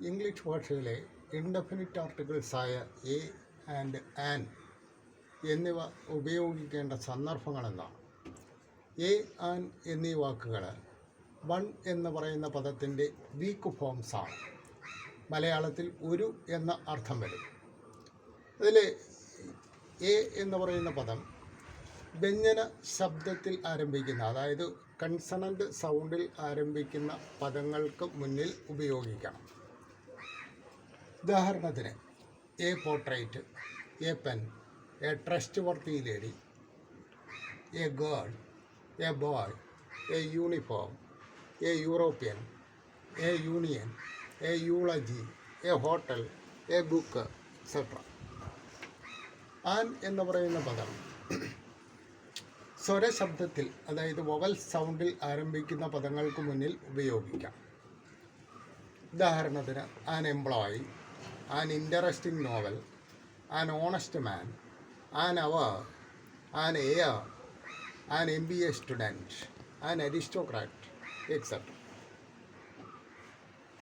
English ഭാഷയിലെ indefinite ആർട്ടിക്കിൾസായ A and an എന്നിവ ഉപയോഗിക്കേണ്ട സന്ദർഭങ്ങളെന്താണ്? എ, ആൻ എന്നീ വാക്കുകൾ വൺ എന്ന് പറയുന്ന പദത്തിൻ്റെ വീക്ക് ഫോംസാണ്. മലയാളത്തിൽ ഒരു എന്ന അർത്ഥം വരും. അതിൽ എ എന്ന് പറയുന്ന പദം വ്യഞ്ജന ശബ്ദത്തിൽ ആരംഭിക്കുന്ന, അതായത് കൺസണൻ്റ് സൗണ്ടിൽ ആരംഭിക്കുന്ന പദങ്ങൾക്ക് മുന്നിൽ ഉപയോഗിക്കണം. ഉദാഹരണത്തിന് a portrait, a pen, a trustworthy lady, a girl, a boy, a uniform, a European, a union, a eulogy, a hotel, a book, etcetera. An എന്ന് പറയുന്ന പദം സ്വരശബ്ദത്തിൽ, അതായത് വൊവൽ സൗണ്ടിൽ ആരംഭിക്കുന്ന പദങ്ങൾക്ക് മുന്നിൽ ഉപയോഗിക്കാം. ഉദാഹരണത്തിന് an employee, an interesting novel, an honest man, an hour, an air, an MBA student, an aristocrat, etcetera.